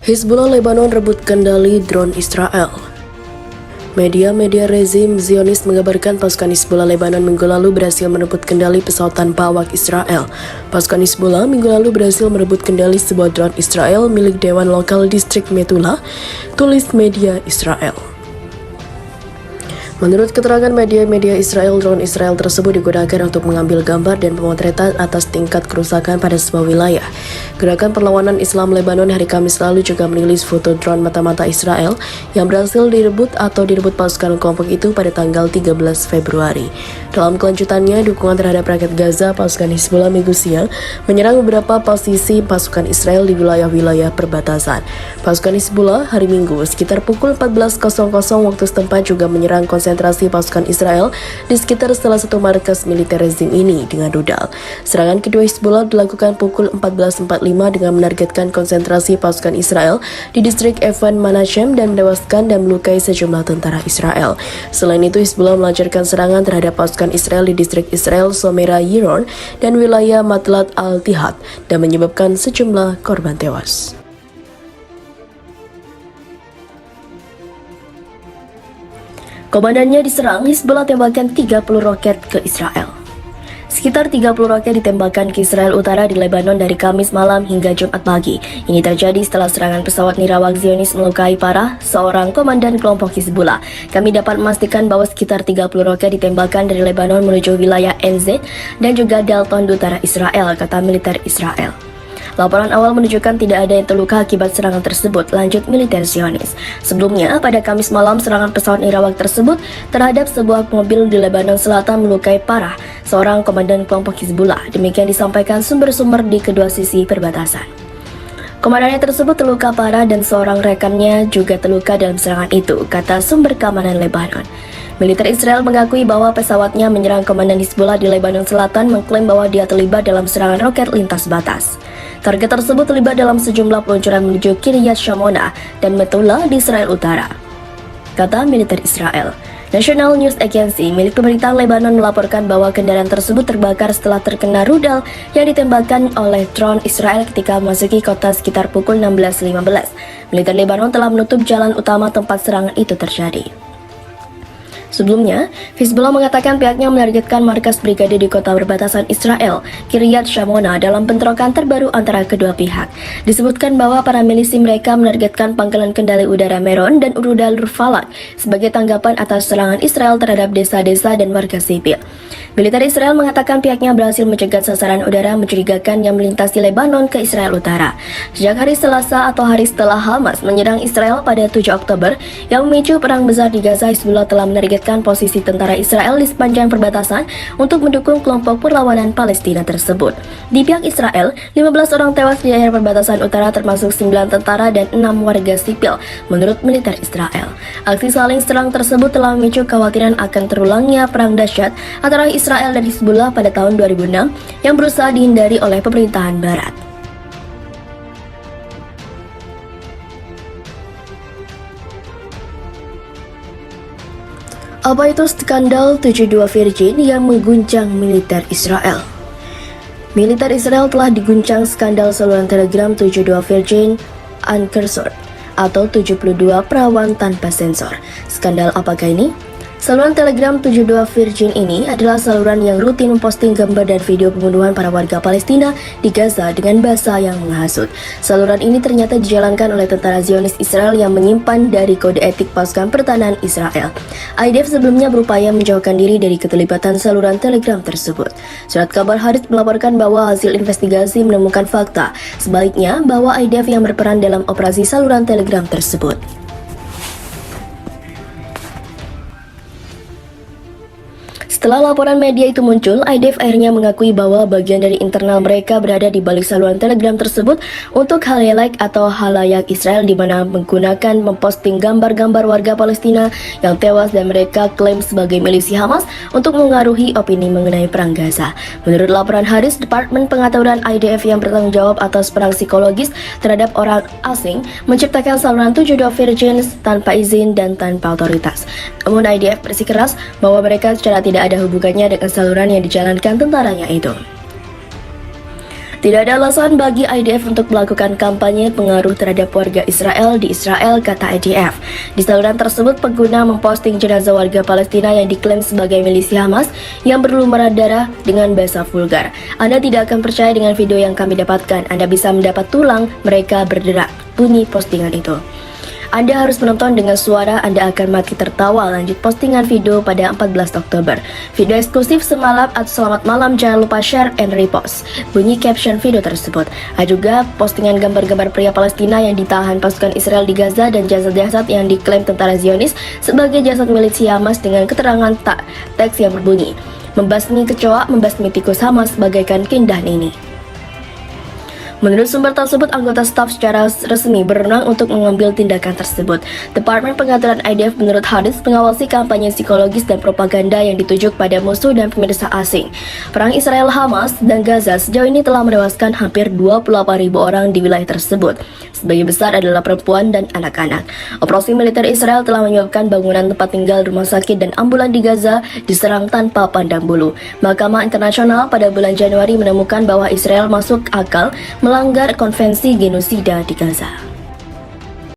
Hizbullah Lebanon rebut kendali drone Israel. Media rezim Zionis mengabarkan pasukan Hizbullah Lebanon minggu lalu berhasil merebut kendali pesawat tanpa awak Israel. Pasukan Hizbullah minggu lalu berhasil merebut kendali sebuah drone Israel milik Dewan Lokal Distrik Metula, tulis media Israel. Menurut keterangan media Israel, drone Israel tersebut digunakan untuk mengambil gambar dan pemotretan atas tingkat kerusakan pada sebuah wilayah. Gerakan Perlawanan Islam Lebanon hari Kamis lalu juga merilis foto drone mata-mata Israel yang berhasil direbut pasukan kelompok itu pada tanggal 13 Februari. Dalam kelanjutannya, dukungan terhadap rakyat Gaza, pasukan Hizbullah minggu siang menyerang beberapa posisi pasukan Israel di wilayah-wilayah perbatasan. Pasukan Hizbullah hari Minggu sekitar pukul 14.00 waktu setempat juga menyerang konsentrasi pasukan Israel di sekitar salah satu markas militer rezim ini dengan rudal. Serangan kedua Hizbullah dilakukan pukul 14.45 dengan menargetkan konsentrasi pasukan Israel di distrik Evan Menachem dan menewaskan dan melukai sejumlah tentara Israel. Selain itu, Hizbullah melancarkan serangan terhadap pasukan Israel di distrik Israel Somera Yiron dan wilayah Matlat Al-Tihad dan menyebabkan sejumlah korban tewas. Komandannya diserang, Hizbullah tembakan 30 roket ke Israel. Sekitar 30 roket ditembakkan ke Israel Utara di Lebanon dari Kamis malam hingga Jumat pagi. Ini terjadi setelah serangan pesawat nirawak Zionis melukai parah seorang komandan kelompok Hizbullah. Kami dapat memastikan bahwa sekitar 30 roket ditembakkan dari Lebanon menuju wilayah NZ dan juga Dalton di utara Israel, kata militer Israel. Laporan awal menunjukkan tidak ada yang terluka akibat serangan tersebut, lanjut militer Zionis. Sebelumnya, pada Kamis malam, serangan pesawat nirawak tersebut terhadap sebuah mobil di Lebanon Selatan melukai parah seorang komandan kelompok Hizbullah. Demikian disampaikan sumber-sumber di kedua sisi perbatasan. Komandannya tersebut terluka parah dan seorang rekannya juga terluka dalam serangan itu, kata sumber keamanan Lebanon. Militer Israel mengakui bahwa pesawatnya menyerang komandan Hizbullah di Lebanon Selatan, mengklaim bahwa dia terlibat dalam serangan roket lintas batas. Target tersebut terlibat dalam sejumlah peluncuran menuju Kiryat Shmona dan Metula di Israel Utara, kata militer Israel. National News Agency milik pemerintah Lebanon melaporkan bahwa kendaraan tersebut terbakar setelah terkena rudal yang ditembakkan oleh drone Israel ketika memasuki kota sekitar pukul 16.15. Militer Lebanon telah menutup jalan utama tempat serangan itu terjadi. Sebelumnya, Hizbullah mengatakan pihaknya menargetkan markas brigade di kota perbatasan Israel, Kiryat Shmona, dalam bentrokan terbaru antara kedua pihak. Disebutkan bahwa para milisi mereka menargetkan pangkalan kendali udara Meron dan rudal Falak sebagai tanggapan atas serangan Israel terhadap desa-desa dan warga sipil. Militer Israel mengatakan pihaknya berhasil mencegat sasaran udara mencurigakan yang melintasi Lebanon ke Israel Utara. Sejak hari Selasa atau hari setelah Hamas menyerang Israel pada 7 Oktober yang memicu perang besar di Gaza, Hizbullah telah menargetkan posisi tentara Israel di sepanjang perbatasan untuk mendukung kelompok perlawanan Palestina tersebut. Di pihak Israel, 15 orang tewas di daerah perbatasan utara termasuk 9 tentara dan 6 warga sipil, menurut militer Israel. Aksi saling serang tersebut telah memicu kekhawatiran akan terulangnya perang dahsyat antara Israel dan Hizbullah pada tahun 2006 yang berusaha dihindari oleh pemerintahan Barat. Apa itu skandal 72 Virgin yang mengguncang militer Israel? Militer Israel telah diguncang skandal saluran telegram 72 Virgin Uncensored atau 72 perawan tanpa sensor. Skandal apakah ini? Saluran telegram 72 Virgin ini adalah saluran yang rutin memposting gambar dan video pembunuhan para warga Palestina di Gaza dengan bahasa yang menghasut. Saluran ini ternyata dijalankan oleh tentara Zionis Israel yang menyimpan dari kode etik pasukan pertahanan Israel. IDF sebelumnya berupaya menjauhkan diri dari keterlibatan saluran telegram tersebut. Surat kabar Haaretz melaporkan bahwa hasil investigasi menemukan fakta sebaliknya bahwa IDF yang berperan dalam operasi saluran telegram tersebut. Setelah laporan media itu muncul, IDF akhirnya mengakui bahwa bagian dari internal mereka berada di balik saluran telegram tersebut untuk halayak atau halayak Israel, di mana menggunakan memposting gambar-gambar warga Palestina yang tewas dan mereka klaim sebagai milisi Hamas untuk mengaruhi opini mengenai perang Gaza. Menurut laporan Haaretz, Departemen Pengaturan IDF yang bertanggung jawab atas perang psikologis terhadap orang asing menciptakan saluran 72 Virgin tanpa izin dan tanpa otoritas. Namun IDF bersikeras bahwa mereka secara tidak ada hubungannya dengan saluran yang dijalankan tentaranya itu. Tidak ada alasan bagi IDF untuk melakukan kampanye pengaruh terhadap warga Israel di Israel, kata IDF. Di saluran tersebut, pengguna memposting jenazah warga Palestina yang diklaim sebagai milisi Hamas yang berlumuran darah dengan bahasa vulgar. Anda tidak akan percaya dengan video yang kami dapatkan. Anda bisa mendapat tulang mereka berderak, bunyi postingan itu. Anda harus menonton dengan suara, Anda akan mati tertawa. Lanjut postingan video pada 14 Oktober. Video eksklusif semalam atau selamat malam, jangan lupa share and repost, bunyi caption video tersebut. Ada juga postingan gambar-gambar pria Palestina yang ditahan pasukan Israel di Gaza dan jasad-jasad yang diklaim tentara Zionis sebagai jasad milisi Hamas dengan keterangan teks yang berbunyi, membasmi kecoa, membasmi tikus Hamas bagaikan kindahan ini. Menurut sumber tersebut, anggota staf secara resmi berwenang untuk mengambil tindakan tersebut. Departemen Pengaturan IDF menurut Hadis mengawasi kampanye psikologis dan propaganda yang dituju pada musuh dan pemirsa asing. Perang Israel, Hamas, dan Gaza sejauh ini telah menewaskan hampir 28.000 orang di wilayah tersebut. Sebagian besar adalah perempuan dan anak-anak. Operasi militer Israel telah menyebabkan bangunan tempat tinggal, rumah sakit, dan ambulan di Gaza diserang tanpa pandang bulu. Mahkamah Internasional pada bulan Januari menemukan bahwa Israel masuk akal melanggar konvensi genosida di Gaza.